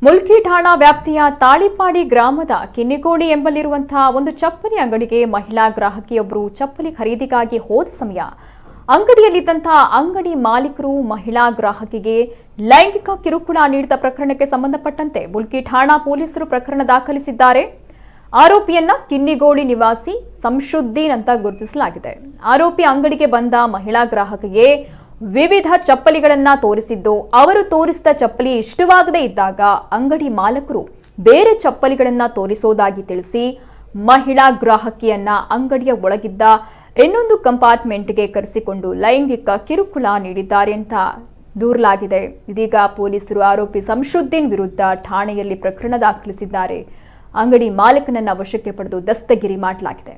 ಮುಲ್ಕಿ ಠಾಣಾ ವ್ಯಾಪ್ತಿಯ ತಾಳಿಪಾಡಿ ಗ್ರಾಮದ ಕಿನ್ನಿಗೋಳಿ ಎಂಬಲ್ಲಿರುವಂತಹ ಒಂದು ಚಪ್ಪಲಿ ಅಂಗಡಿಗೆ ಮಹಿಳಾ ಗ್ರಾಹಕಿಯೊಬ್ಬರು ಚಪ್ಪಲಿ ಖರೀದಿಗಾಗಿ ಹೋದ ಸಮಯ ಅಂಗಡಿಯಲ್ಲಿದ್ದಂತಹ ಅಂಗಡಿ ಮಾಲೀಕರು ಮಹಿಳಾ ಗ್ರಾಹಕಿಗೆ ಲೈಂಗಿಕ ಕಿರುಕುಳ ನೀಡಿದ ಪ್ರಕರಣಕ್ಕೆ ಸಂಬಂಧಪಟ್ಟಂತೆ ಮುಲ್ಕಿ ಠಾಣಾ ಪೊಲೀಸರು ಪ್ರಕರಣ ದಾಖಲಿಸಿದ್ದಾರೆ. ಆರೋಪಿಯನ್ನ ಕಿನ್ನಿಗೋಳಿ ನಿವಾಸಿ ಸಂಶುದ್ದೀನ್ ಅಂತ ಗುರುತಿಸಲಾಗಿದೆ. ಆರೋಪಿ ಅಂಗಡಿಗೆ ಬಂದ ಮಹಿಳಾ ಗ್ರಾಹಕಿಗೆ ವಿವಿಧ ಚಪ್ಪಲಿಗಳನ್ನ ತೋರಿಸಿದ್ದು, ಅವರು ತೋರಿಸಿದ ಚಪ್ಪಲಿ ಇಷ್ಟವಾಗದೇ ಇದ್ದಾಗ ಅಂಗಡಿ ಮಾಲಕರು ಬೇರೆ ಚಪ್ಪಲಿಗಳನ್ನ ತೋರಿಸೋದಾಗಿ ತಿಳಿಸಿ ಮಹಿಳಾ ಗ್ರಾಹಕಿಯನ್ನ ಅಂಗಡಿಯ ಒಳಗಿದ್ದ ಇನ್ನೊಂದು ಕಂಪಾರ್ಟ್ಮೆಂಟ್ಗೆ ಕರೆಸಿಕೊಂಡು ಲೈಂಗಿಕ ಕಿರುಕುಳ ನೀಡಿದ್ದಾರೆ ಅಂತ ದೂರಲಾಗಿದೆ. ಇದೀಗ ಪೊಲೀಸರು ಆರೋಪಿ ಸಂಶುದ್ದೀನ್ ವಿರುದ್ಧ ಠಾಣೆಯಲ್ಲಿ ಪ್ರಕರಣ ದಾಖಲಿಸಿದ್ದಾರೆ. ಅಂಗಡಿ ಮಾಲಕನನ್ನ ವಶಕ್ಕೆ ಪಡೆದು ದಸ್ತಗಿರಿ ಮಾಡಲಾಗಿದೆ.